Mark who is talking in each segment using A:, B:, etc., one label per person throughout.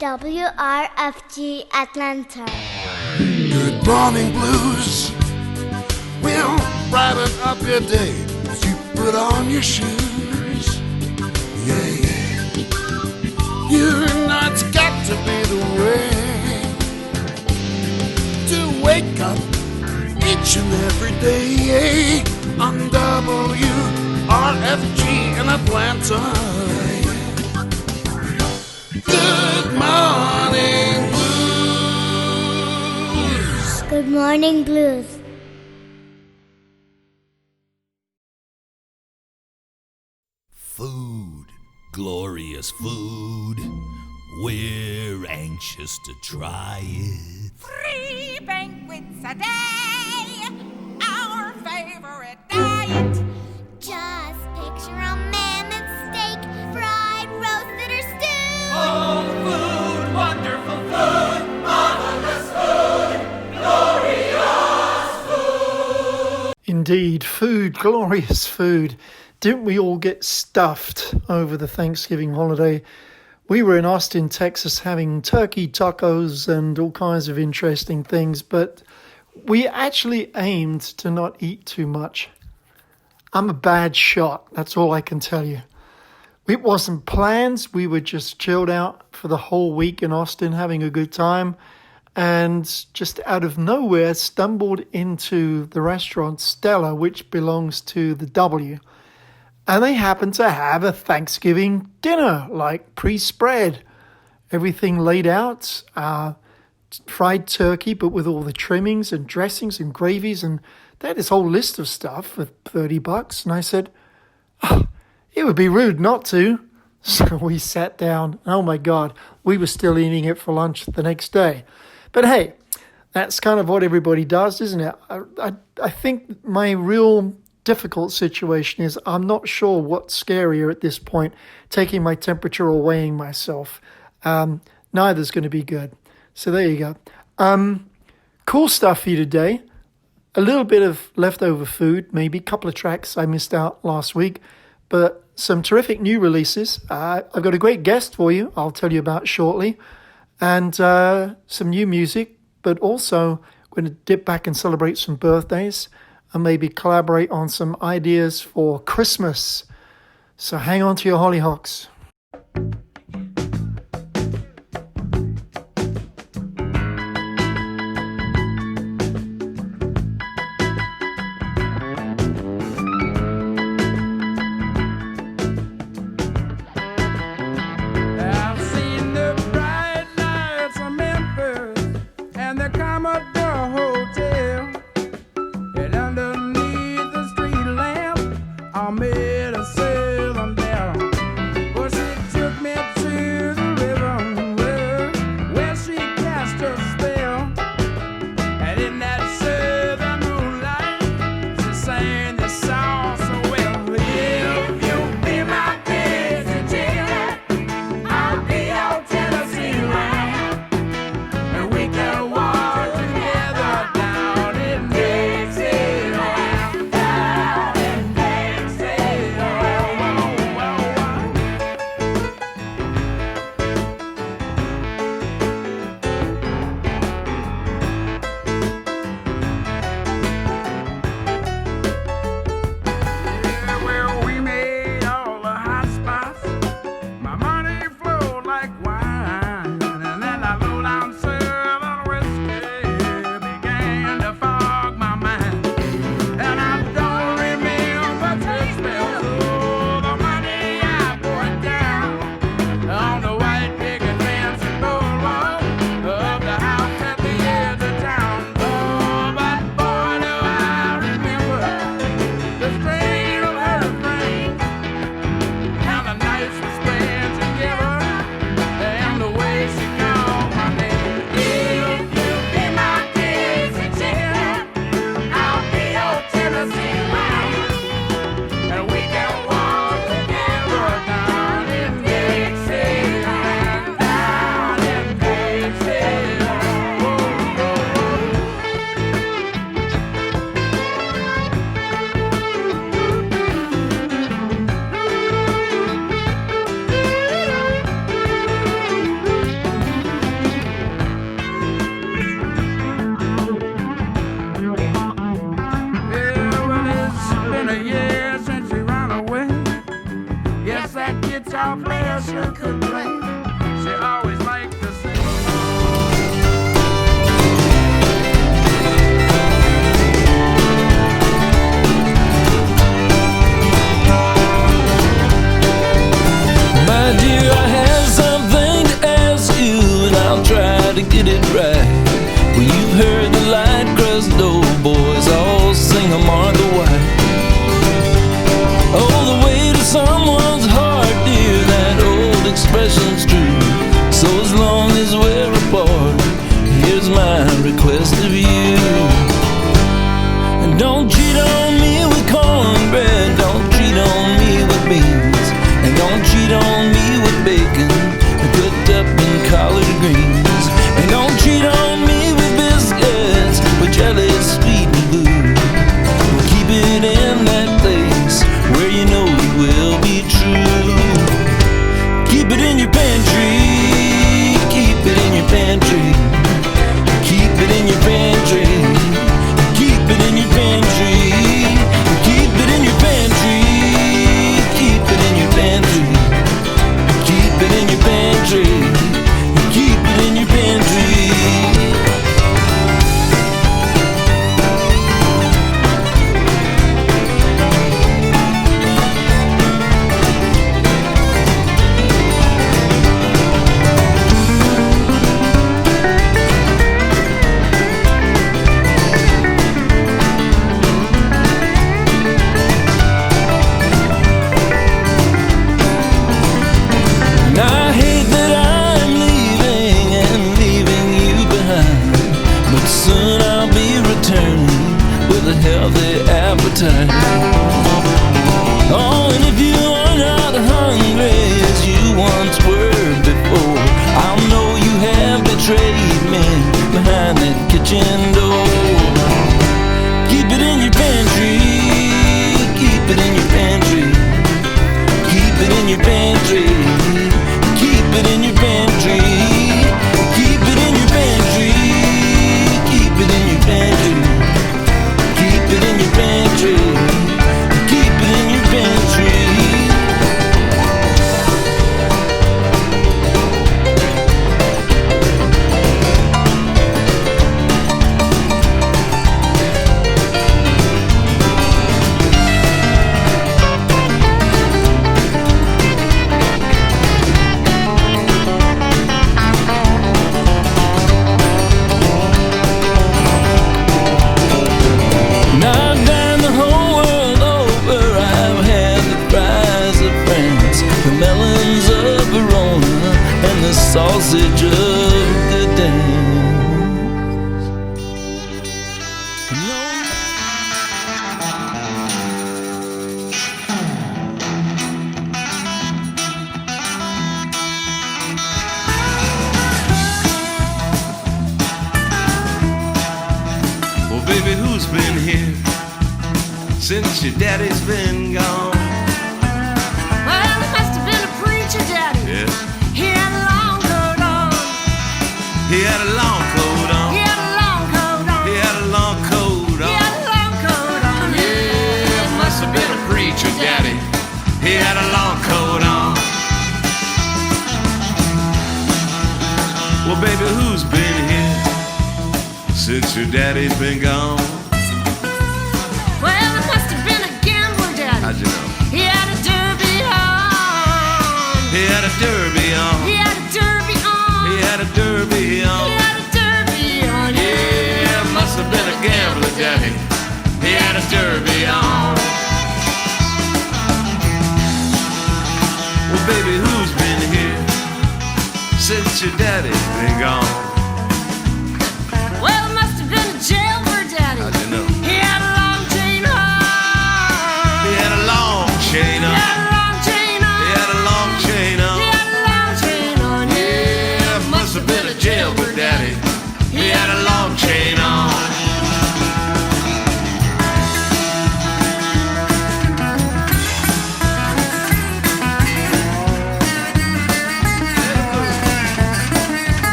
A: WRFG Atlanta.
B: Good morning blues will brighten up your day as you put on your shoes. Yeah, yeah. You know it's got to be the way to wake up each and every day on WRFG in Atlanta. Good morning blues.
A: Good morning, blues.
C: Food, glorious food. We're anxious to try it.
D: 3 banquets a day, our favorite diet.
A: Just picture a mammoth steak, fried, roasted, or stewed.
D: Oh, food, wonderful food, marvelous food, glorious food.
E: Indeed, food, glorious food. Didn't we all get stuffed over the Thanksgiving holiday? We were in Austin, Texas, having turkey tacos and all kinds of interesting things, but we actually aimed to not eat too much. I'm a bad shot, that's all I can tell you. It wasn't planned, we were just chilled out for the whole week in Austin, having a good time, and just out of nowhere stumbled into the restaurant Stella, which belongs to the W. And they happened to have a Thanksgiving dinner, like pre-spread. Everything laid out, fried turkey, but with all the trimmings and dressings and gravies. And they had this whole list of stuff for $30. And I said, oh, it would be rude not to. So we sat down. Oh, my God, we were still eating it for lunch the next day. But hey, that's kind of what everybody does, isn't it? I think my real difficult situation is I'm not sure what's scarier at this point, taking my temperature or weighing myself. Neither's going to be good. So there you go. Cool stuff for you today. A little bit of leftover food, maybe a couple of tracks I missed out last week, but some terrific new releases. I've got a great guest for you I'll tell you about shortly, and some new music, but also going to dip back and celebrate some birthdays and maybe collaborate on some ideas for Christmas. So hang on to your hollyhocks.
F: I've seen the bright lights of Memphis and the Commodore Hotel. And underneath the street lamp, I made a sail down. Well, she took me guitar player sure could play. She always liked to sing.
G: My dear, I have something to ask you, and I'll try to get it right. Well, you've heard the light crust doughboys all sing a Martha White. Oh, the way to someone's heart, dear, that old expression's true. So as long as we're apart, here's my request of you. And don't cheat on me with cornbread, don't cheat on me with beans, and don't cheat on me with bacon cooked up in collard greens. And don't cheat on me with biscuits, with jelly sweet and blue. Well, keep it in that place where you know you will be true. Keep it in your pantry, keep it in your pantry, keep it in your pantry, keep it in your pantry, keep it in your pantry, keep it in your pantry, keep it in your pantry, keep it in your pantry. Healthy appetite. Oh, and if you are not hungry as you once were before, I'll know you have betrayed me behind that kitchen door. Keep it in your pantry, keep it in your pantry, keep it in your pantry, keep it in your pantry, keep it in your pantry, keep it in your pantry. Keep it in your pantry, keep it in your pantry. Sausage of the dance.
H: Well, baby, who's been here since your daddy's been gone?
I: Well, it must have been a preacher daddy.
H: Yeah.
I: He had a long coat on.
H: He had a long coat on.
I: He had a long coat on.
H: He had a long coat on.
I: He had a long coat on.
H: Yeah, it must have been a preacher daddy. He had a long coat on. Well, baby, who's been here since your daddy's been gone?
I: Well, it must have been a gambler daddy.
H: How'd you know?
I: He had a derby on.
H: He had a derby on.
I: He had a derby on.
H: He had a derby on.
I: He had a derby on.
H: Yeah, must have been a gambler daddy. He had a derby on. Well, baby, who's been here since your daddy's been gone?
I: Well, it must have been a jailbird daddy.
H: How'd you know?
I: He had a long chain on.
H: He had a long chain
I: He
H: on.
I: had a long chain on.
H: He had a long chain on.
I: He had a long chain on.
H: Yeah, must have been a jailbird daddy. He had a long chain on.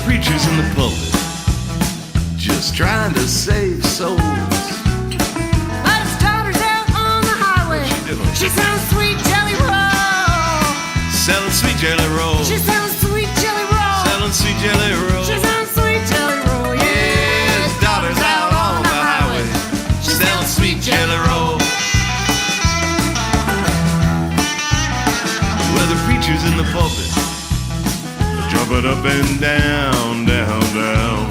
H: preachers in the pulpit just trying to save souls.
I: But his daughter's out on the highway.
H: What's she doing?
I: She sells sweet jelly roll.
H: Selling sweet jelly roll.
I: She sells sweet jelly roll.
H: Selling sweet jelly roll.
I: She sells sweet jelly roll.
H: Yeah, his daughter's out on the highway. Selling sweet jelly roll. Well, the preachers in the pulpit jumping up and down, down, down.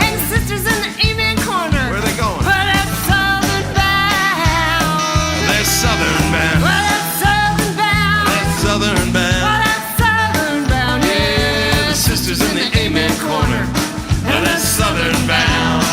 I: And the sisters in the evening corner.
H: Where are they going?
I: But that's southern bound.
H: They're southern bound.
I: Well, that's southern bound.
H: They're southern
I: Well,
H: bound.
I: that's southern bound.
H: Yeah, the sisters in the amen corner. Well, that's southern bound.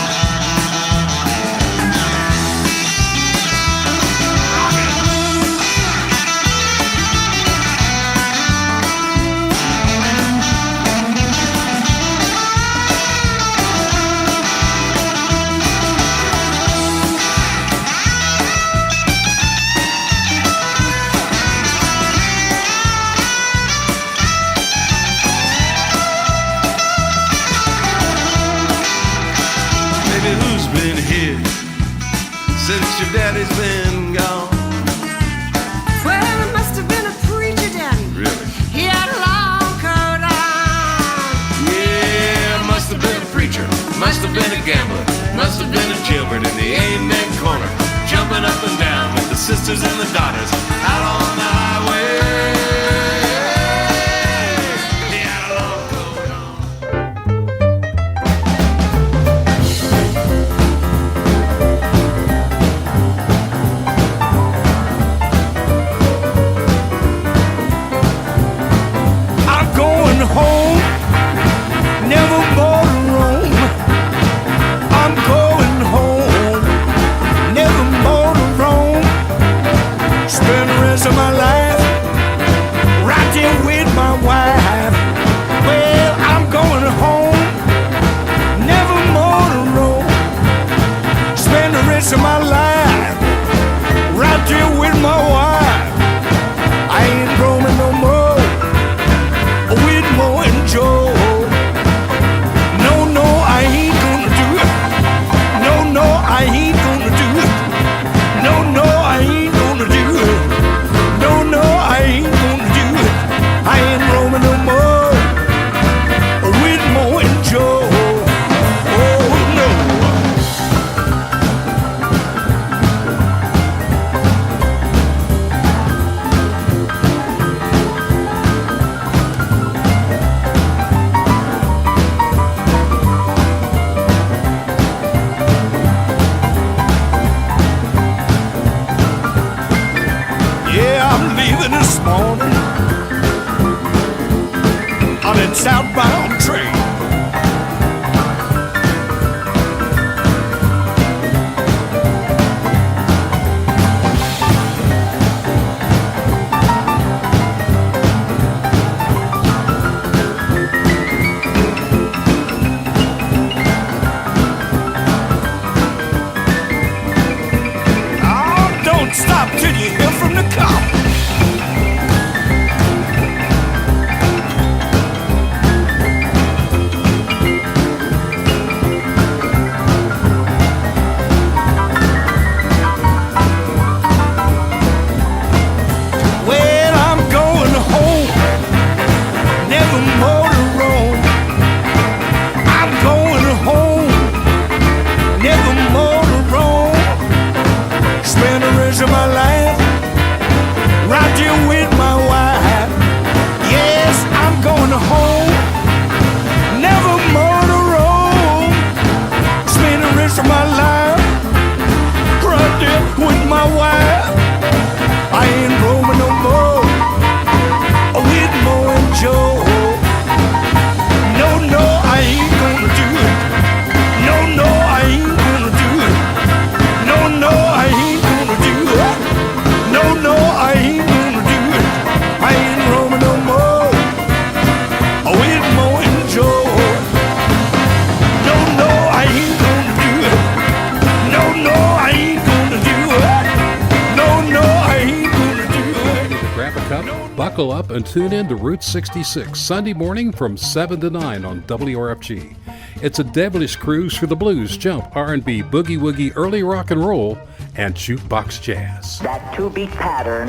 J: Buckle up and tune in to Route 66, Sunday morning from 7 to 9 on WRFG. It's a devilish cruise for the blues, jump, R&B, boogie-woogie, early rock and roll, and jukebox jazz.
K: That two-beat pattern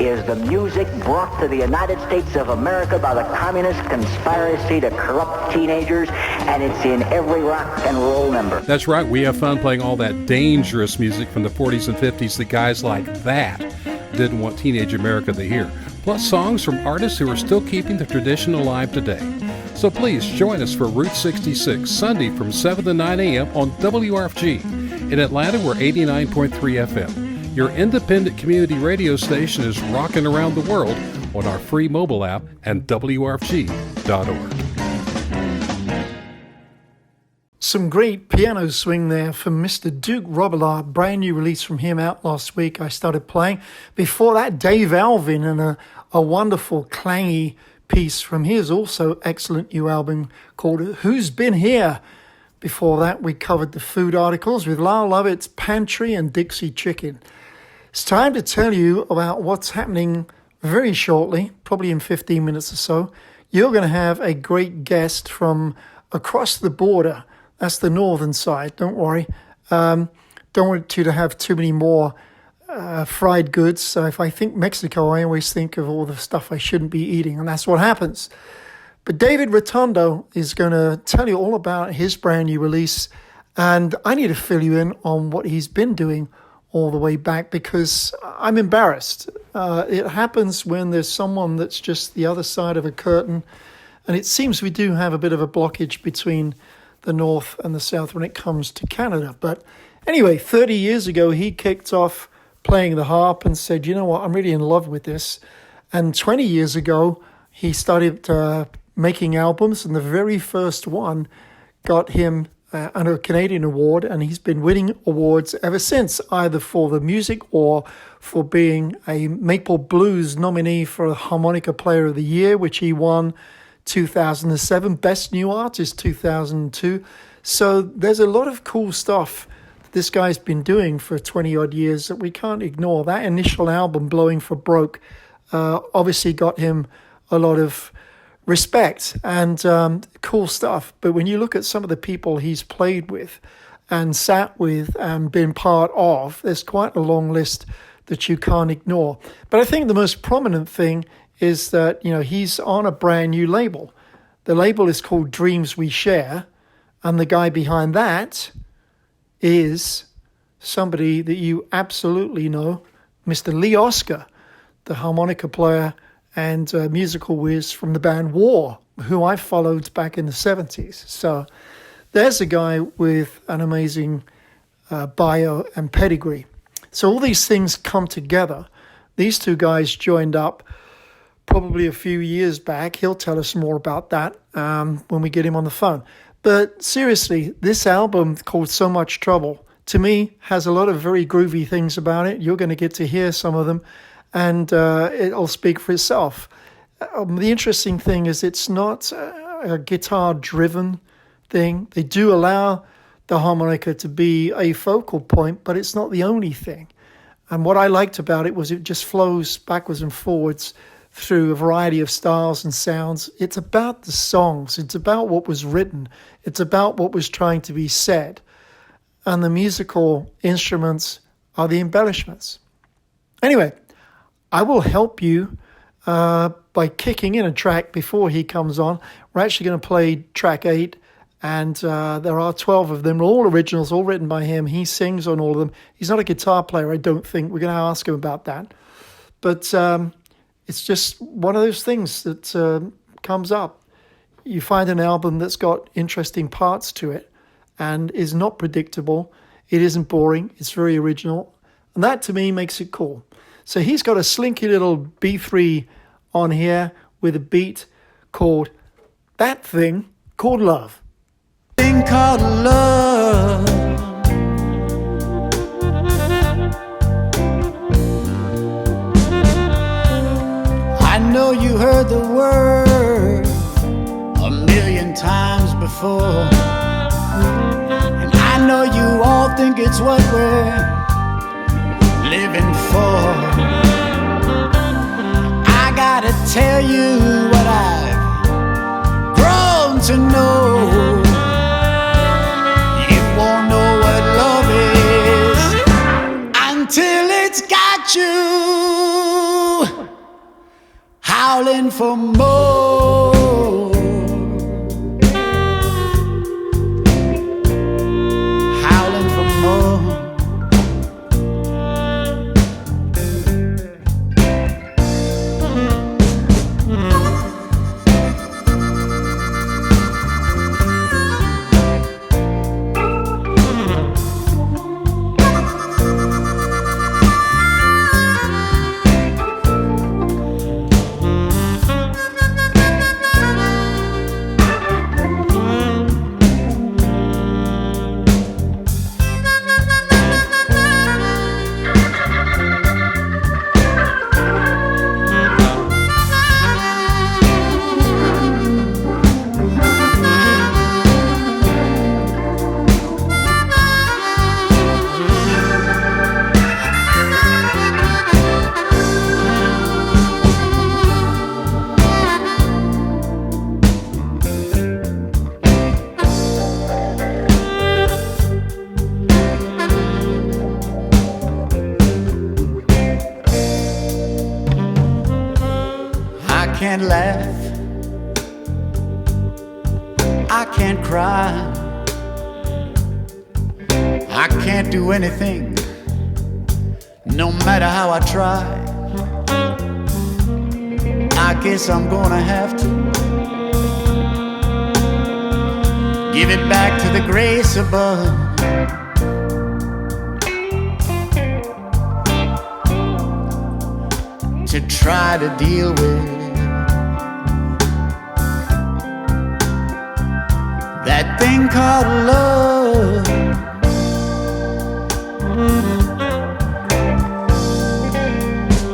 K: is the music brought to the United States of America by the communist conspiracy to corrupt teenagers, and it's in every rock and roll number.
J: That's right, we have fun playing all that dangerous music from the 40s and 50s that guys like that didn't want teenage America to hear, plus songs from artists who are still keeping the tradition alive today. So please join us for Route 66, Sunday from 7 to 9 a.m. on WRFG. In Atlanta, we're 89.3 FM. Your independent community radio station is rocking around the world on our free mobile app and WRFG.org.
E: Some great piano swing there from Mr. Duke Robillard, brand new release from him out last week. I started playing. Before that, Dave Alvin and a wonderful clangy piece from his also excellent new album called Who's Been Here? Before that, we covered the food articles with Lyle Lovett's Pantry and Dixie Chicken. It's time to tell you about what's happening very shortly, probably in 15 minutes or so. You're going to have a great guest from across the border. That's the northern side, don't worry. Don't want you to have too many more fried goods. So if I think Mexico, I always think of all the stuff I shouldn't be eating, and that's what happens. But David Rotundo is going to tell you all about his brand new release, and I need to fill you in on what he's been doing all the way back because I'm embarrassed. It happens when there's someone that's just the other side of a curtain, and it seems we do have a bit of a blockage between the North and the South when it comes to Canada. But anyway, 30 years ago, he kicked off playing the harp and said, you know what, I'm really in love with this. And 20 years ago, he started making albums, and the very first one got him a Canadian award, and he's been winning awards ever since, either for the music or for being a Maple Blues nominee for a Harmonica Player of the Year, which he won 2007, Best New Artist 2002. So there's a lot of cool stuff that this guy's been doing for 20-odd years that we can't ignore. That initial album, Blowing for Broke, obviously got him a lot of respect and cool stuff. But when you look at some of the people he's played with and sat with and been part of, there's quite a long list that you can't ignore. But I think the most prominent thing is that, you know, he's on a brand new label. The label is called Dreams We Share, and the guy behind that is somebody that you absolutely know, Mr. Lee Oskar, the harmonica player and musical whiz from the band War, who I followed back in the 70s. So there's a guy with an amazing bio and pedigree. So all these things come together. These two guys joined up probably a few years back. He'll tell us more about that when we get him on the phone. But seriously, this album called So Much Trouble, to me, has a lot of very groovy things about it. You're going to get to hear some of them, and it'll speak for itself. The interesting thing is it's not a guitar-driven thing. They do allow the harmonica to be a focal point, but it's not the only thing. And what I liked about it was it just flows backwards and forwards through a variety of styles and sounds. It's about the songs. It's about what was written. It's about what was trying to be said. And the musical instruments are the embellishments. Anyway, I will help you by kicking in a track before he comes on. We're actually going to play track 8, and there are 12 of them, all originals, all written by him. He sings on all of them. He's not a guitar player, I don't think. We're going to ask him about that. But it's just one of those things that comes up. You find an album that's got interesting parts to it and is not predictable. It isn't boring. It's very original. And that, to me, makes it cool. So he's got a slinky little B3 on here with a beat called That Thing Called Love.
L: Thing called love. I know you heard the word a million times before, and I know you all think it's what we're living for. I got howling for more, howling for more. I can't laugh, I can't cry, I can't do anything, no matter how I try. I guess I'm gonna have to give it back to the grace above. To try to deal with that thing called love.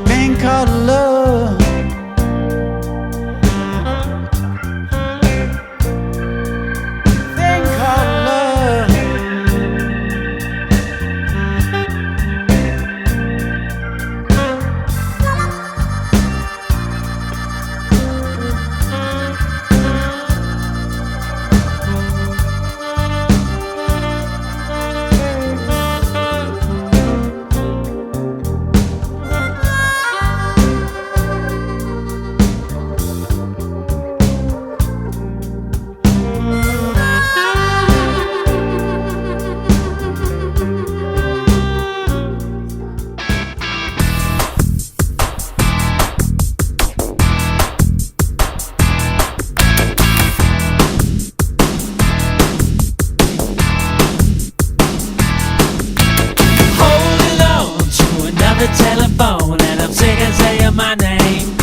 L: Thing called love. Thing called love.
G: Telephone and I'm sick of saying my name.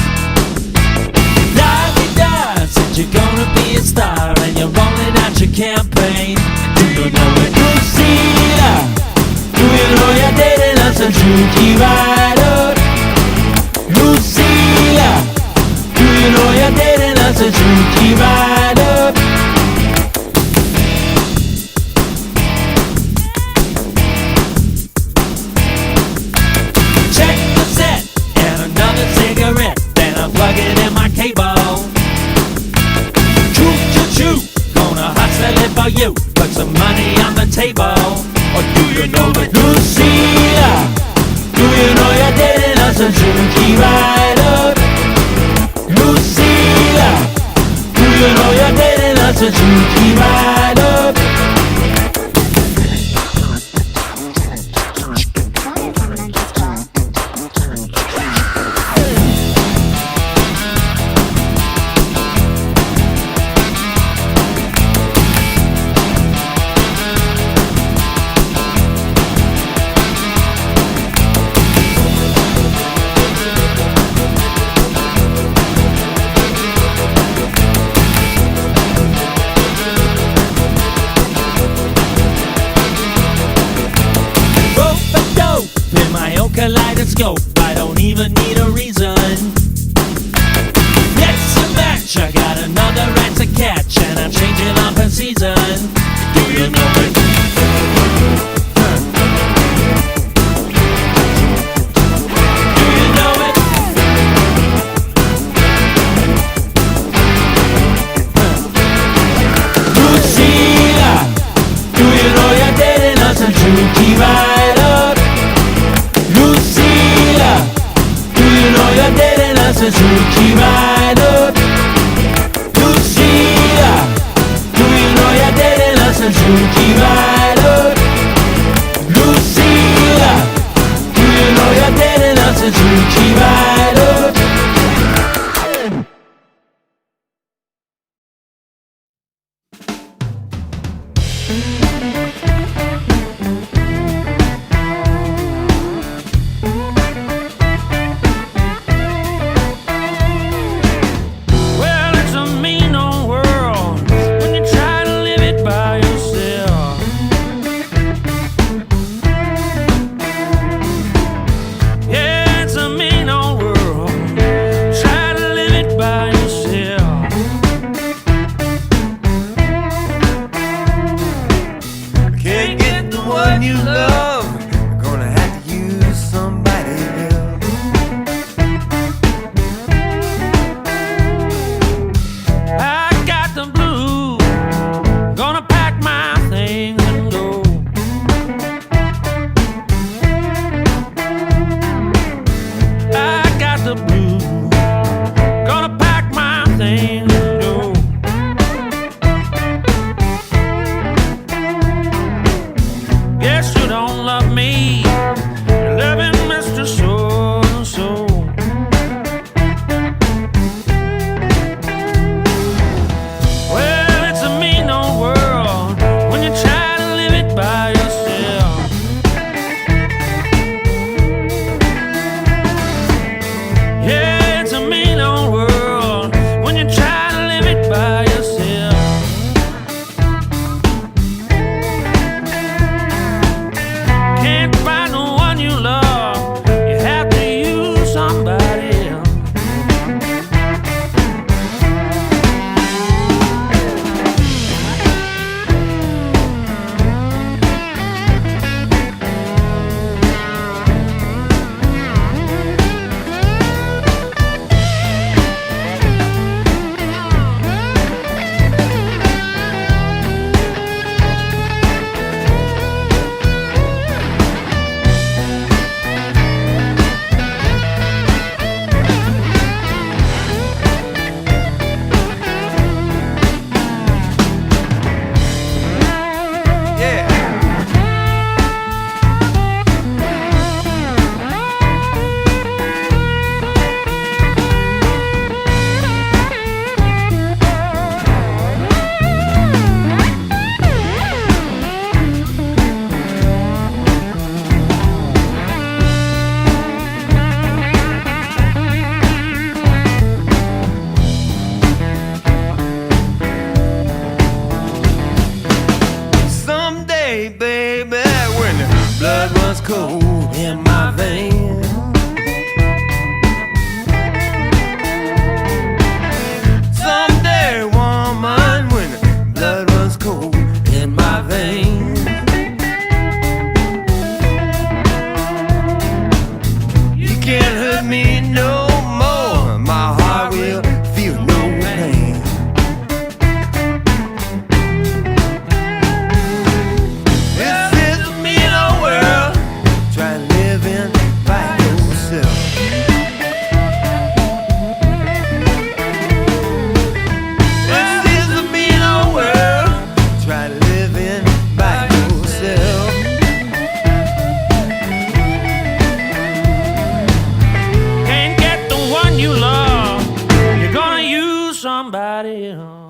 G: La-di-da, said you're gonna be a star and you're rolling out your campaign. Do you know it? Lucilla, do you know you're dating us a juke rider? Lucilla, do you know you're dating us a juke rider? Then I plug it in my cable. Choo choo choo, gonna hustle it for you. Put some money on the table. Or do you know that Lucilla? Do you know you're dating us a juke rider? Lucilla, do you know you're dating us a juke rider? Kaleidoscope, I don't even need a reason. Next to match, I got another rat to catch, and I'm changing up a season. Do you know it? Do you know it? Lucilla, do you know you're dating us a juke rider? Lucilla, do you know you're dating us a juke rider? everybody on.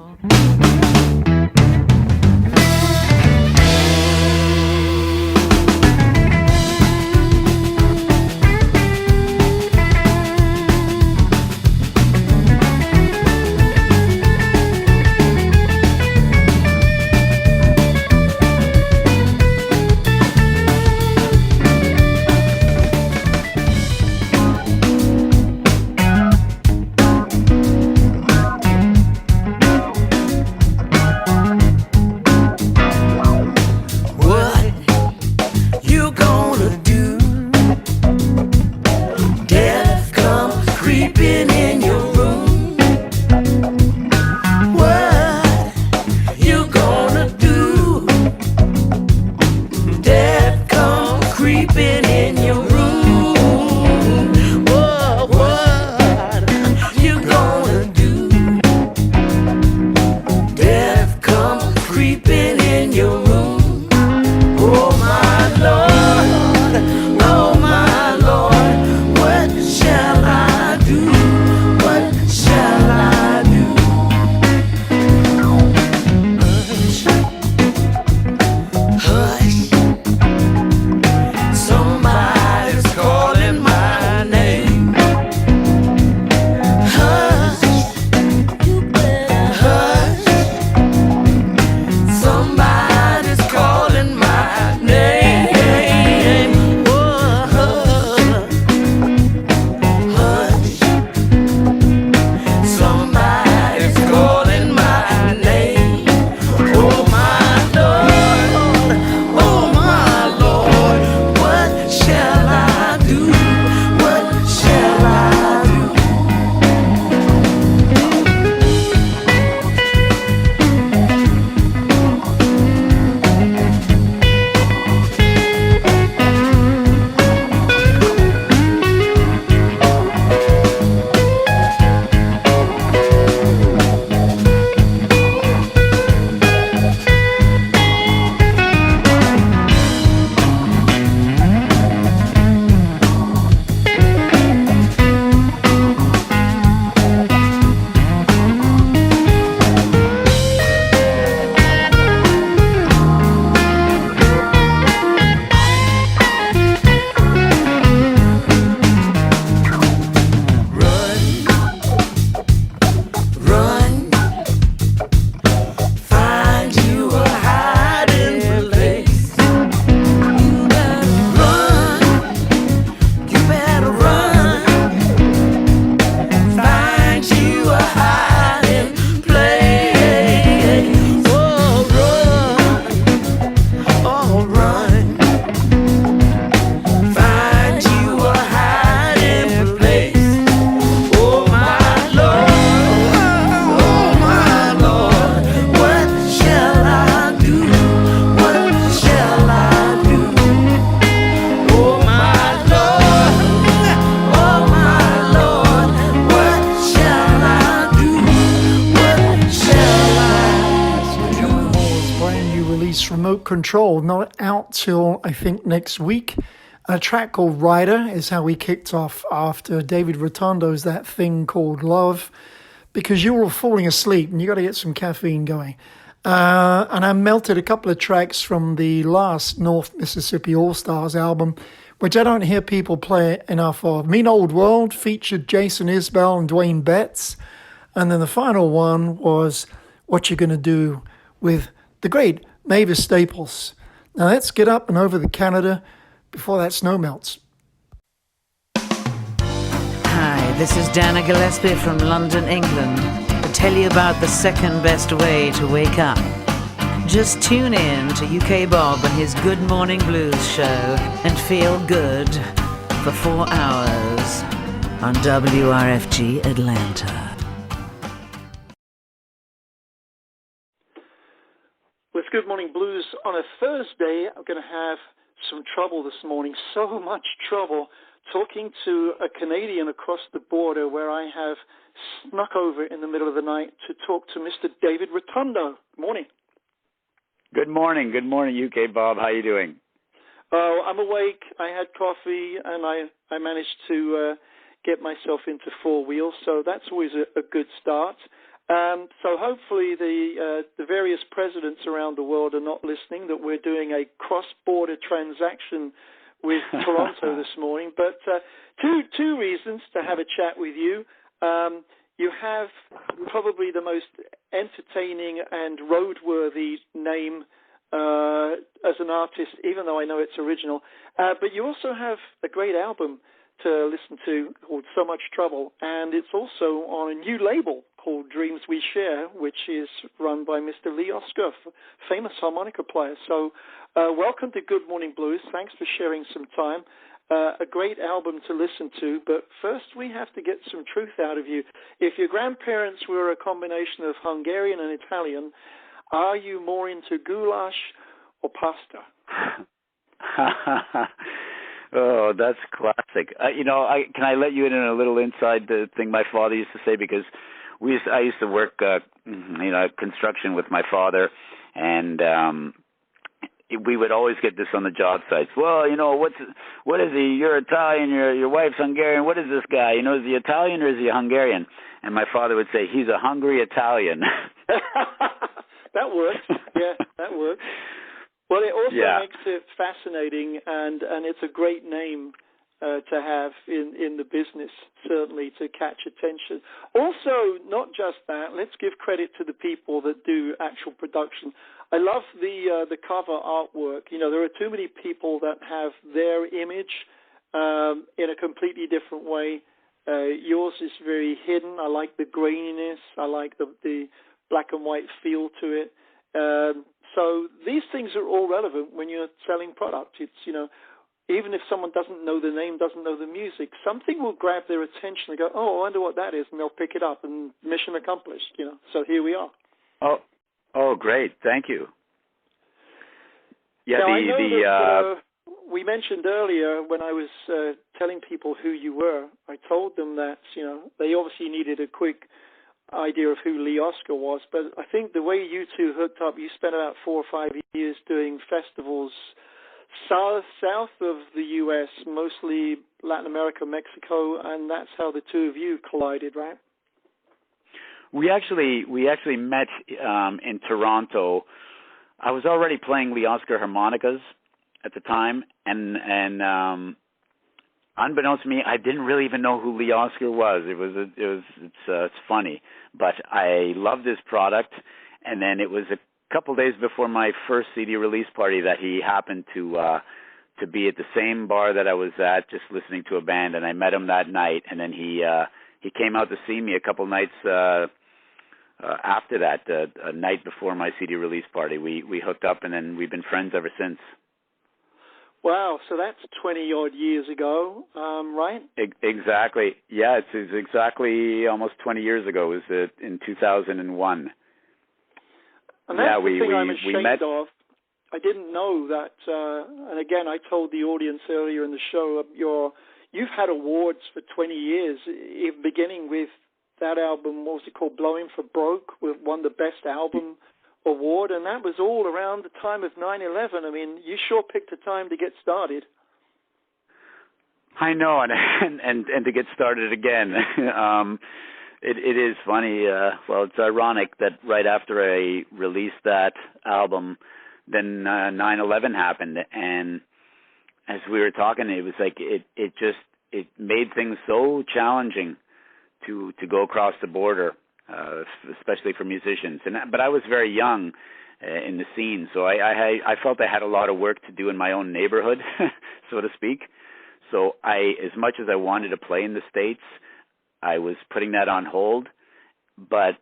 E: Remote Control, not out till I think next week. A track called Rider is how we kicked off after David Rotundo's That Thing Called Love, because you were all falling asleep and you got to get some caffeine going. And I melted a couple of tracks from the last North Mississippi ALLSTARS album, which I don't hear people play enough of. Mean Old World featured Jason Isbell and Dwayne Betts. And then the final one was What You Gonna Do with the great Mavis Staples. Now let's get up and over to Canada before that snow melts.
M: Hi, this is Dana Gillespie from London, England, to tell you about the second best way to wake up. Just tune in to UK Bob and his Good Morning Blues show and feel good for 4 hours on WRFG Atlanta.
E: With Good Morning Blues on a Thursday, I'm going to have some trouble this morning, so much trouble, talking to a Canadian across the border where I have snuck over in the middle of the night to talk to Mr. David Rotundo. Good morning.
N: Good morning. Good morning, UK Bob. How you doing?
E: Oh, I'm awake. I had coffee, and I managed to get myself into four wheels, so that's always a good start. So hopefully the various presidents around the world are not listening, that we're doing a cross-border transaction with Toronto this morning. But two reasons to have a chat with you. You have probably the most entertaining and roadworthy name as an artist, even though I know it's original. But you also have a great album to listen to called So Much Trouble, and it's also on a new label called Dreams We Share, which is run by Mr. Lee Oskar, famous harmonica player. So welcome to Good Morning Blues. Thanks for sharing some time. A great album to listen to, but first we have to get some truth out of you. If your grandparents were a combination of Hungarian and Italian, are you more into goulash or pasta?
N: Oh, that's classic. Can I let you in on a little inside thing my father used to say? Because I used to work, construction with my father, and we would always get this on the job sites. Well, what is he? You're Italian. Your wife's Hungarian. What is this guy? Is he Italian or is he Hungarian? And my father would say, he's a hungry Italian.
E: That works. Yeah, that works. Well, it also makes it fascinating, and it's a great name to have in the business, certainly, to catch attention. Also, not just that, let's give credit to the people that do actual production. I love the cover artwork. There are too many people that have their image in a completely different way. Yours is very hidden. I like the graininess. I like the black and white feel to it. So these things are all relevant when you're selling product. It's, even if someone doesn't know the name, doesn't know the music, something will grab their attention and go, oh, I wonder what that is, and they'll pick it up, and mission accomplished, So here we are.
N: Oh, great. Thank you. Yeah,
E: now, we mentioned earlier when I was telling people who you were, I told them that, they obviously needed a quick idea of who Lee Oskar was, but I think the way you two hooked up, you spent about 4 or 5 years doing festivals south of the U.S., mostly Latin America, Mexico, and that's how the two of you collided, right?
N: We actually met in Toronto. I was already playing Lee Oskar harmonicas at the time, and unbeknownst to me, I didn't really even know who Lee Oskar was. It's funny, but I loved his product. And then it was a couple days before my first CD release party that he happened to be at the same bar that I was at, just listening to a band. And I met him that night. And then he came out to see me a couple nights after that, a night before my CD release party. We hooked up, and then we've been friends ever since.
E: Wow, so that's 20-odd years ago, right?
N: Exactly. Yeah, it's exactly almost 20 years ago. It was in 2001.
E: And that's the thing I'm ashamed of. I didn't know that, and again, I told the audience earlier in the show, you've had awards for 20 years, beginning with that album, what was it called, Blowing for Broke, won the Best Album award, and that was all around the time of 9/11. I mean, you sure picked a time to get started.
N: I know, and to get started again. It is funny. Well, it's ironic that right after I released that album, then 9/11 happened, and as we were talking, it was like it made things so challenging to go across the border. Especially for musicians, but I was very young in the scene, so I felt I had a lot of work to do in my own neighborhood, so to speak. So as much as I wanted to play in the States, I was putting that on hold. But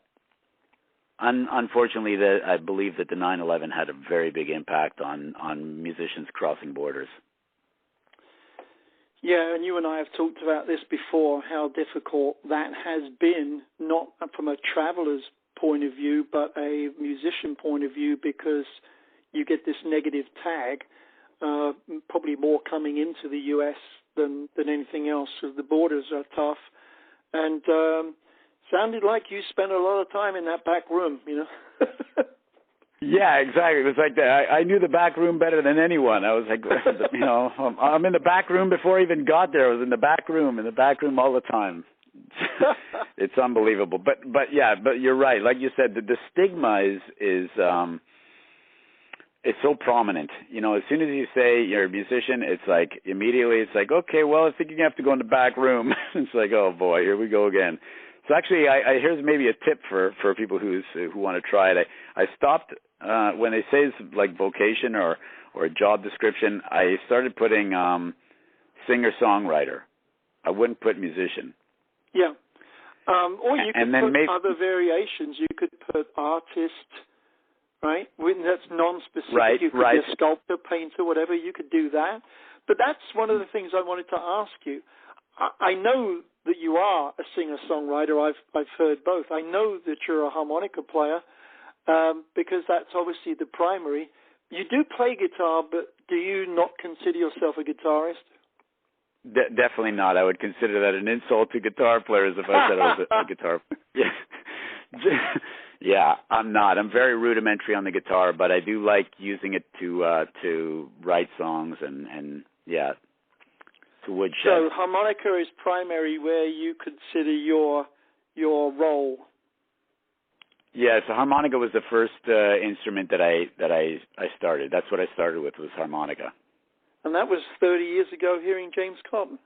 N: unfortunately, I believe that the 9/11 had a very big impact on musicians crossing borders.
E: Yeah, and you and I have talked about this before, how difficult that has been, not from a traveler's point of view, but a musician point of view, because you get this negative tag, probably more coming into the U.S. than anything else, so the borders are tough. And sounded like you spent a lot of time in that back room,
N: Yeah, exactly. It was like I knew the back room better than anyone. I was like, I'm in the back room before I even got there. I was in the back room all the time. It's unbelievable. But you're right. Like you said, the stigma is it's so prominent. You know, as soon as you say you're a musician, it's like immediately it's like, okay, well, I think you have to go in the back room. It's like, oh boy, here we go again. So actually, here's maybe a tip for people who want to try it. I stopped when they say it's like vocation or a job description. I started putting singer-songwriter. I wouldn't put musician.
E: Yeah. Or you could put other variations. You could put artist, right? When that's non-specific.
N: Right,
E: you could
N: right.
E: be a sculptor, painter, whatever. You could do that. But that's one of the things I wanted to ask you. I know that you are a singer-songwriter. I've heard both. I know that you're a harmonica player because that's obviously the primary. You do play guitar, but do you not consider yourself a guitarist?
N: Definitely not. I would consider that an insult to guitar players if I said I was a guitar player. Yeah. Yeah, I'm not. I'm very rudimentary on the guitar, but I do like using it to write songs and to woodshed.
E: So harmonica is primary where you consider your role.
N: Yeah, so harmonica was the first instrument that I started. That's what I started with, was harmonica.
E: And that was 30 years ago hearing James Cotton.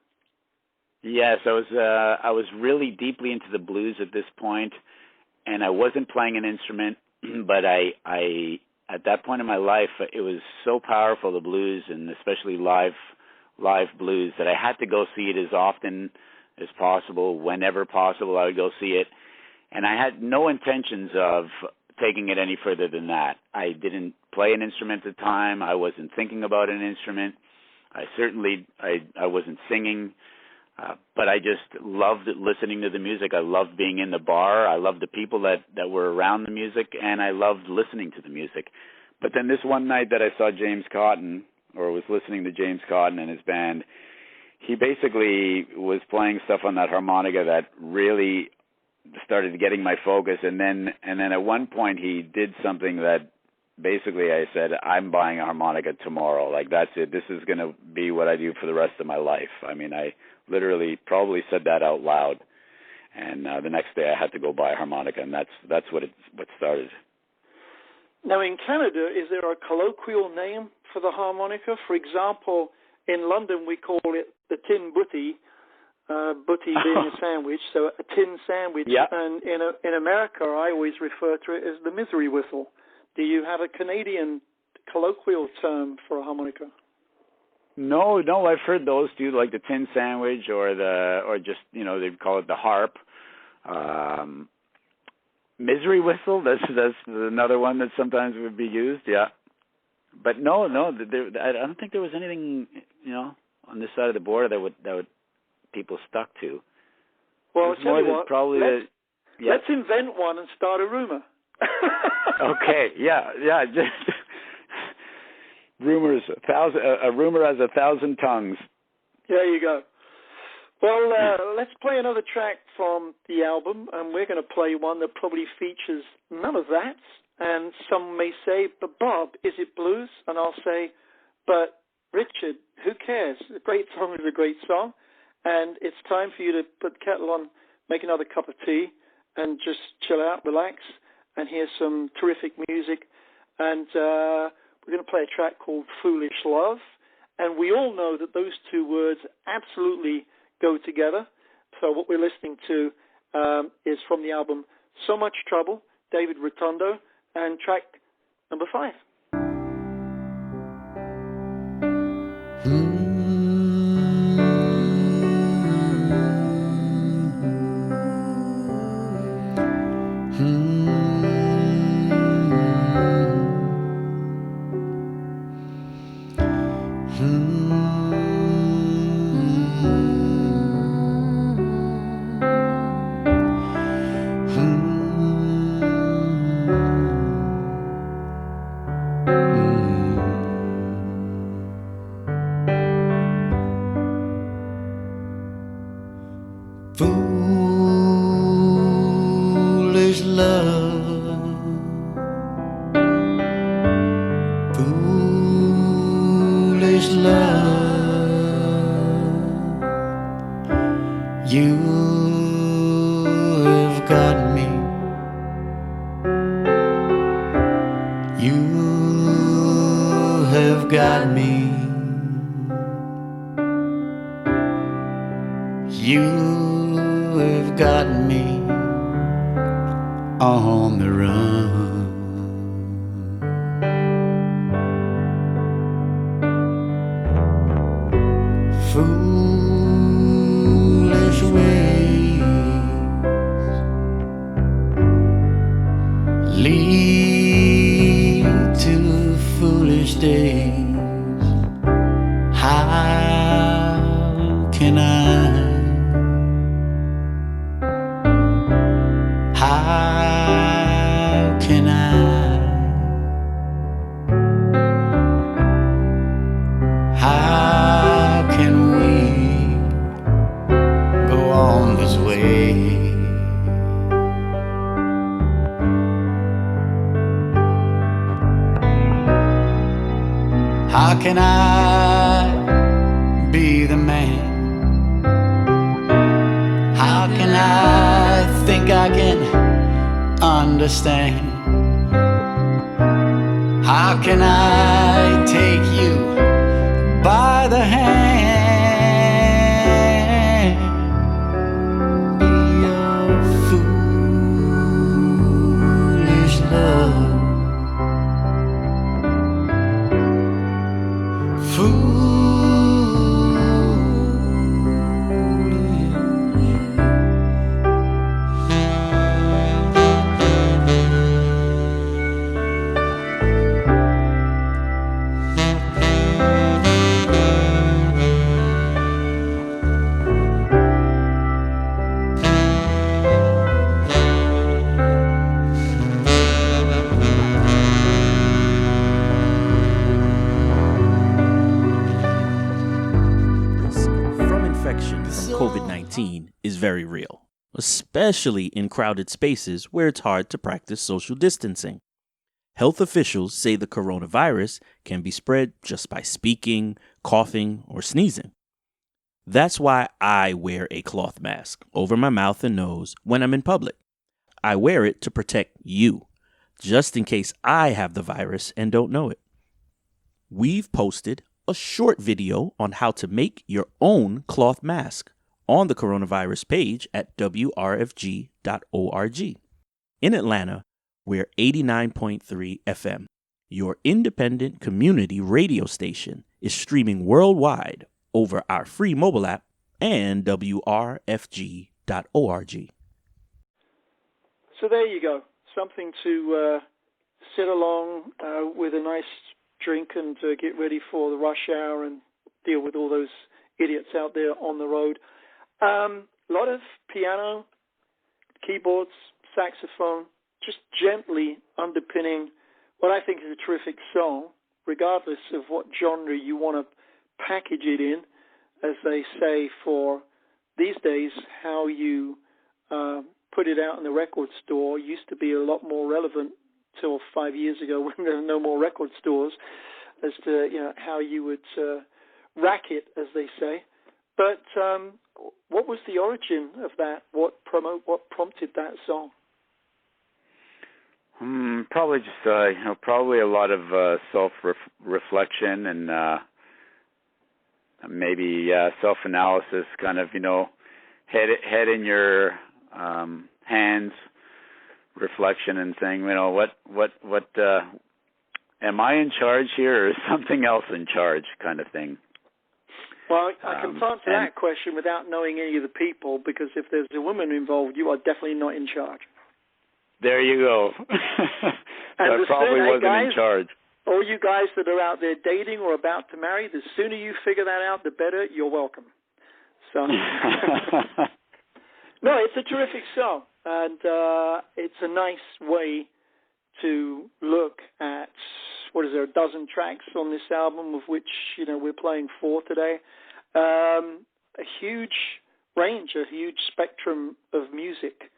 N: Yes, I was really deeply into the blues at this point, and I wasn't playing an instrument, but I at that point in my life, it was so powerful, the blues, and especially live blues, that I had to go see it as often as possible. Whenever possible, I would go see it. And I had no intentions of taking it any further than that. I didn't play an instrument at the time. I wasn't thinking about an instrument. I wasn't singing, but I just loved listening to the music. I loved being in the bar. I loved the people that were around the music, and I loved listening to the music. But then this one night that I saw James Cotton, or was listening to James Cotton and his band, he basically was playing stuff on that harmonica that really started getting my focus. And then at one point he did something that basically I said, I'm buying a harmonica tomorrow. Like, that's it. This is going to be what I do for the rest of my life. I mean, I literally probably said that out loud. And the next day I had to go buy a harmonica, and that's what started.
E: Now, in Canada, is there a colloquial name for the harmonica? For example, in London we call it the tin butty, butty being a sandwich, so a tin sandwich.
N: Yeah.
E: And in America, I always refer to it as the misery whistle. Do you have a Canadian colloquial term for a harmonica?
N: No, I've heard those too, like the tin sandwich or just, they'd call it the harp. Misery whistle, that's another one that sometimes would be used, yeah. But no, I don't think there was anything, on this side of the border that would people stuck to.
E: Well, I'll tell you what, let's invent one and start a rumor.
N: Okay, yeah. Just rumors. A rumor has 1,000 tongues.
E: There you go. Well, let's play another track from the album, and we're going to play one that probably features none of that. And some may say, but Bob, is it blues? And I'll say, but Richard, who cares? A great song is a great song, and it's time for you to put the kettle on, make another cup of tea, and just chill out, relax, and hear some terrific music. And we're going to play a track called Foolish Love. And we all know that those two words absolutely go together. So what we're listening to is from the album So Much Trouble, David Rotundo, and track number 5.
L: Foolish love, foolish love, you You've got me. You've got me on the run. Foolish ways lead to foolish days. How can how can we go on this way? How can I be the man? How can I think I can understand? How can I take you by the hand? Be a foolish love.
O: COVID-19 is very real, especially in crowded spaces where it's hard to practice social distancing. Health officials say the coronavirus can be spread just by speaking, coughing, or sneezing. That's why I wear a cloth mask over my mouth and nose when I'm in public. I wear it to protect you, just in case I have the virus and don't know it. We've posted a short video on how to make your own cloth mask on the coronavirus page at WRFG.org. In Atlanta, we're 89.3 FM. Your independent community radio station is streaming worldwide over our free mobile app and WRFG.org.
E: So there you go. Something to sit along with a nice drink and get ready for the rush hour and deal with all those idiots out there on the road. A lot of piano, keyboards, saxophone, just gently underpinning what I think is a terrific song, regardless of what genre you want to package it in. As they say for these days, how you put it out in the record store used to be a lot more relevant till 5 years ago when there were no more record stores, as to how you would rack it, as they say. But what was the origin of that? What prompted that song?
N: Probably just probably a lot of self-reflection and maybe self-analysis. Kind of head in your hands, reflection, and saying, what am I in charge here, or is something else in charge, kind of thing.
E: Well, I can answer that question without knowing any of the people, because if there's a woman involved, you are definitely not in charge.
N: There you go. I probably wasn't in charge.
E: All you guys that are out there dating or about to marry, the sooner you figure that out, the better. You're welcome. So, no, it's a terrific song, and it's a nice way to look at, what is there, a dozen tracks on this album, of which we're playing 4 today. A huge range, a huge spectrum of music,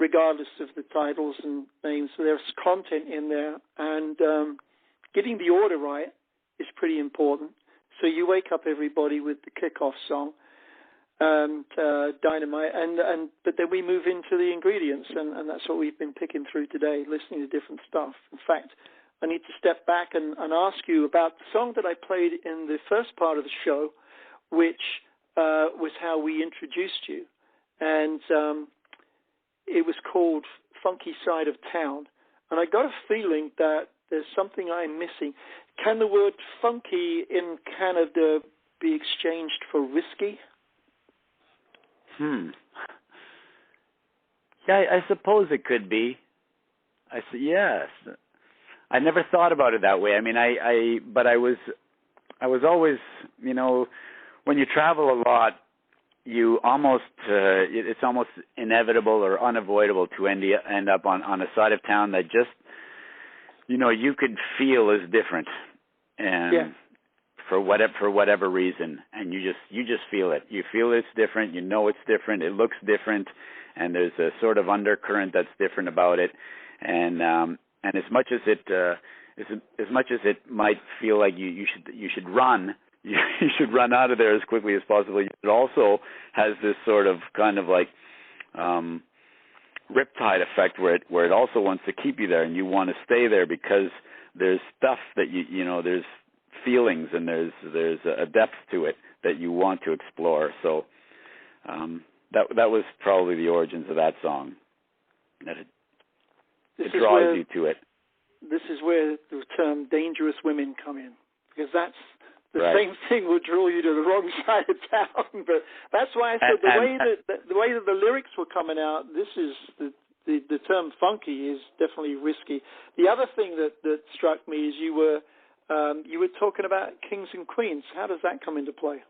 E: regardless of the titles and names. So there's content in there, and getting the order right is pretty important. So you wake up everybody with the kickoff song and Dynamite, but then we move into the ingredients, and that's what we've been picking through today, listening to different stuff. In fact, I need to step back and ask you about the song that I played in the first part of the show, which was how we introduced you. And it was called Funky Side of Town. And I got a feeling that there's something I'm missing. Can the word funky in Canada be exchanged for risky?
N: Yeah, I suppose it could be. Yes. I never thought about it that way. I mean, but I was always, you know, when you travel a lot, you almost, it's almost inevitable or unavoidable to end up on a side of town that just, you know, you could feel is different, and for whatever reason, and you just feel it. You feel it's different. You know it's different. It looks different, and there's a sort of undercurrent that's different about it, and as much as it might feel like you should run. You should run out of there as quickly as possible. It also has this sort of kind of like riptide effect where it also wants to keep you there, and you want to stay there because there's stuff that you know, there's feelings and there's a depth to it that you want to explore. So that was probably the origins of that song. That it draws you to it.
E: This is where the term "dangerous women" come in, because that's the
N: right.
E: same thing would draw you to the wrong side of town. But that's why I said the way that the lyrics were coming out, this is the term funky is definitely risky. The other thing that struck me is you were talking about kings and queens. How does that come into play?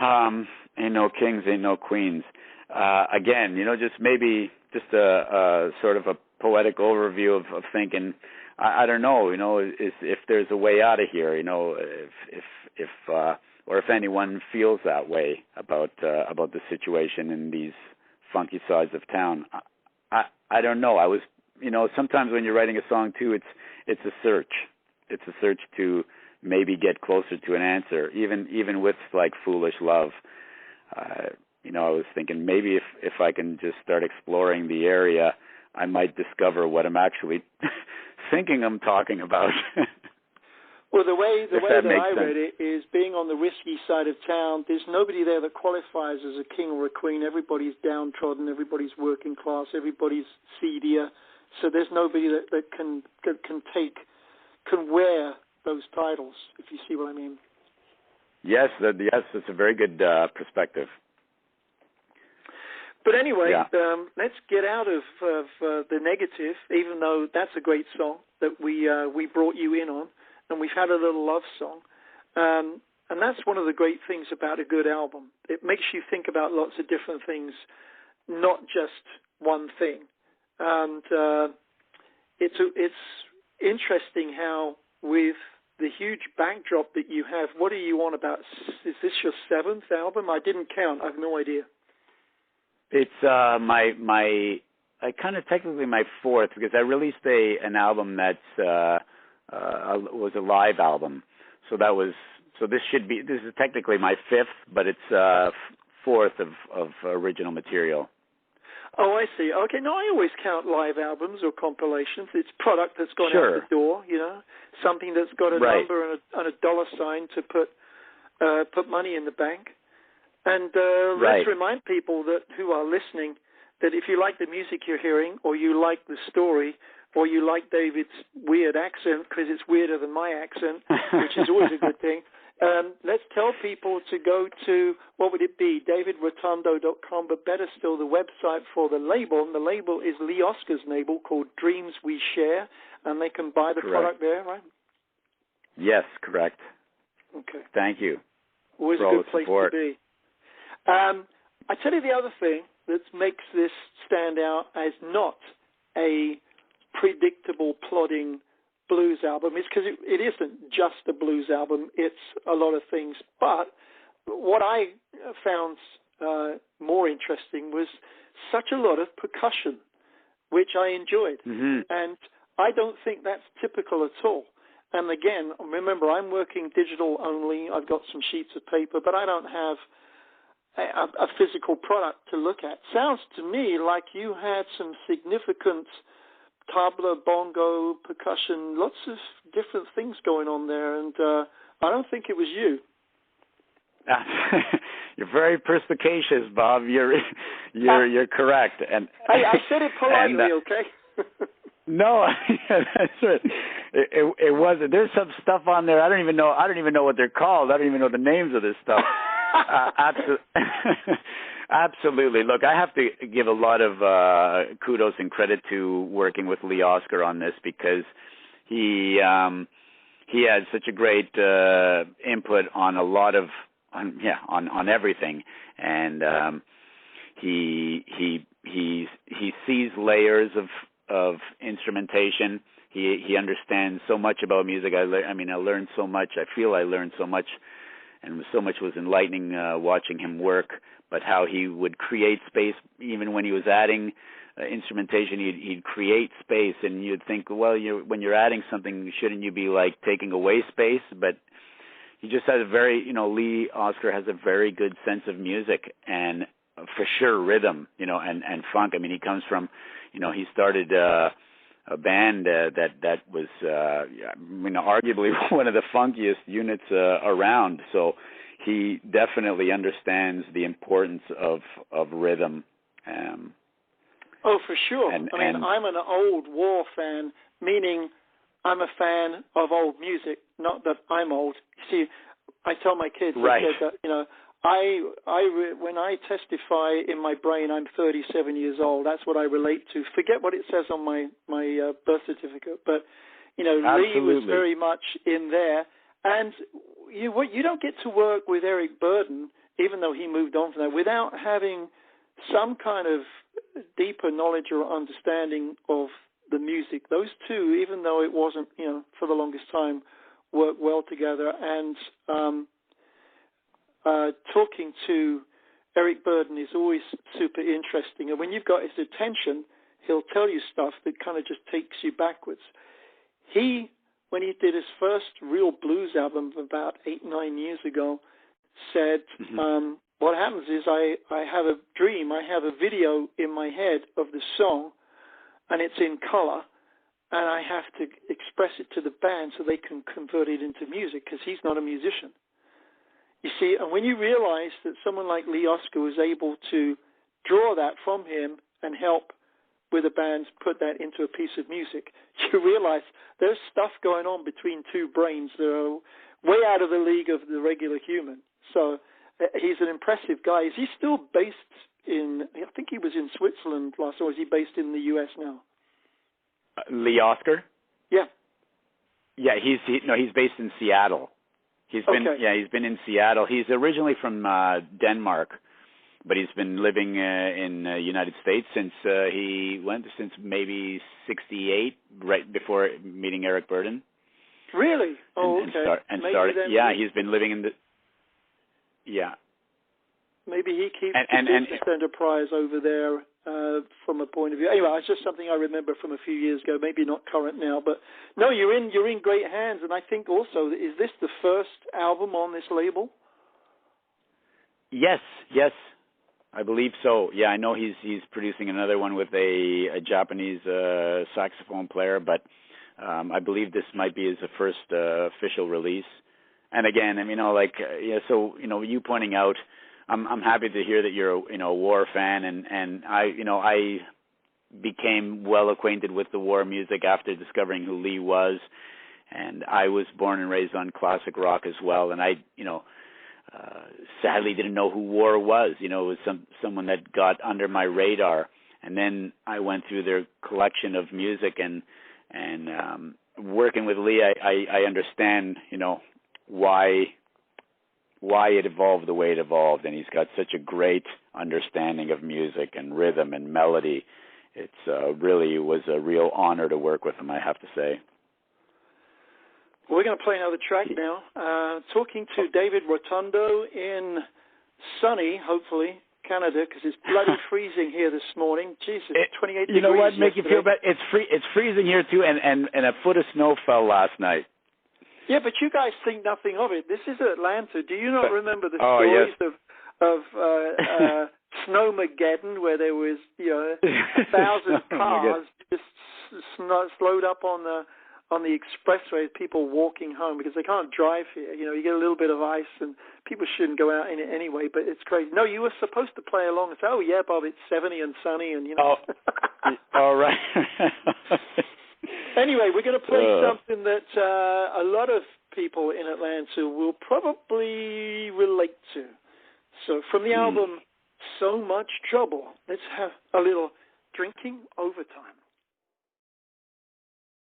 N: Ain't no kings, ain't no queens. Again, you know, just a sort of a poetic overview of thinking. I don't know, you know, if there's a way out of here, you know, or if anyone feels that way about the situation in these funky sides of town. I don't know. I was, you know, sometimes when you're writing a song too, it's a search. It's a search to maybe get closer to an answer, even with like Foolish Love. You know, I was thinking maybe if I can just start exploring the area, I might discover what I'm actually thinking I'm talking about.
E: Well, the way that I read it is being on the risky side of town, there's nobody there that qualifies as a king or a queen. Everybody's downtrodden, everybody's working class, everybody's seedier. So there's nobody that can wear those titles, if you see what I mean.
N: Yes, it's a very good perspective.
E: But anyway, let's get out of the negative, even though that's a great song that we brought you in on, and we've had a little love song. And that's one of the great things about a good album. It makes you think about lots of different things, not just one thing. And it's interesting how with the huge backdrop that you have, what are you on about? Is this your 7th album? I didn't count. I have no idea.
N: It's technically my 4th, because I released an album that was a live album. So this is technically my 5th, but it's 4th of original material.
E: Oh, I see. Okay, no, I always count live albums or compilations. It's product that's gone out the door, you know, something that's got a number and a dollar sign to put money in the bank. And let's remind people who are listening that if you like the music you're hearing, or you like the story, or you like David's weird accent, because it's weirder than my accent, which is always a good thing, let's tell people to go to, what would it be, davidrotundo.com, but better still, the website for the label. And the label is Lee Oskar's label called Dreams We Share, and they can buy the product there, right?
N: Yes, correct.
E: Okay.
N: Thank you.
E: Always a good place to be. I tell you the other thing that makes this stand out as not a predictable plodding blues album is because it isn't just a blues album. It's a lot of things. But what I found more interesting was such a lot of percussion, which I enjoyed.
N: Mm-hmm.
E: And I don't think that's typical at all. And again, remember, I'm working digital only. I've got some sheets of paper, but I don't have a physical product to look at. Sounds to me like you had some significant tabla, bongo, percussion, lots of different things going on there, and I don't think it was you.
N: You're very perspicacious, Bob. You're correct. And
E: I said it politely, okay?
N: No, that's it. It wasn't. There's some stuff on there. I don't even know what they're called. I don't even know the names of this stuff. Absolutely. Look, I have to give a lot of kudos and credit to working with Lee Oskar on this, because he had such a great input on a lot of on everything, and he sees layers of instrumentation. He understands so much about music. I learned so much. I feel I learned so much, and so much was enlightening watching him work. But how he would create space, even when he was adding instrumentation, he'd create space, and you'd think, well, when you're adding something, shouldn't you be like taking away space? But he just has Lee Oskar has a very good sense of music, and for sure rhythm, and funk. I mean, he comes from, he started a band that was, arguably one of the funkiest units around. So he definitely understands the importance of rhythm.
E: Oh, for sure. I'm an old War fan, meaning I'm a fan of old music, not that I'm old. You see, I tell my kids,
N: right.
E: I said that, when I testify in my brain, I'm 37 years old. That's what I relate to. Forget what it says on my birth certificate. But, Lee was very much in there. And you don't get to work with Eric Burdon, even though he moved on from that, without having some kind of deeper knowledge or understanding of the music. Those two, even though it wasn't, for the longest time, worked well together. And talking to Eric Burdon is always super interesting. And when you've got his attention, he'll tell you stuff that kind of just takes you backwards. When he did his first real blues album about 8-9 years ago, said, what happens is I have a dream, I have a video in my head of the song, and it's in color, and I have to express it to the band so they can convert it into music, because he's not a musician. You see, and when you realize that someone like Lee Oskar was able to draw that from him and help with a band put that into a piece of music, you realize there's stuff going on between two brains that are way out of the league of the regular human. So he's an impressive guy. Is he still based in, I think he was in Switzerland last, or is he based in the U.S. now?
N: Lee Oskar?
E: Yeah.
N: Yeah, he's based in Seattle. He's been in Seattle. He's originally from Denmark, but he's been living in the United States since maybe 1968, right before meeting Eric Burdon.
E: Really? Oh, okay.
N: He's been living in
E: Maybe he keeps the business enterprise over there from a point of view. Anyway, it's just something I remember from a few years ago. Maybe not current now, but no, you're in great hands. And I think also, is this the first album on this label?
N: Yes, I believe so. Yeah, I know he's producing another one with a Japanese saxophone player, but I believe this might be his first official release. And again, you pointing out, I'm happy to hear that you're a War fan, and I became well acquainted with the War music after discovering who Lee was, and I was born and raised on classic rock as well, and I sadly didn't know who War was. It was someone that got under my radar, and then I went through their collection of music, and working with Lee, I understand why it evolved the way it evolved, and he's got such a great understanding of music and rhythm and melody. It was a real honor to work with him, I have to say.
E: We're going to play another track now. Talking to David Rotundo in sunny, hopefully, Canada, because it's bloody freezing here this morning. Jesus, 28 degrees.
N: You know what? Make
E: yesterday.
N: you feel better. It's freezing here too, and a foot of snow fell last night.
E: Yeah, but you guys think nothing of it. This is Atlanta. Do you not remember the stories of Snowmageddon, where there was 1,000 cars just slowed up on the expressway, people walking home because they can't drive here. You know, you get a little bit of ice, and people shouldn't go out in it anyway. But it's crazy. No, you were supposed to play along and say, "Oh yeah, Bob, it's 70 and sunny," and you know.
N: Oh, all right.
E: Anyway, we're going to play something that a lot of people in Atlanta will probably relate to. So from the album So Much Trouble, let's have a little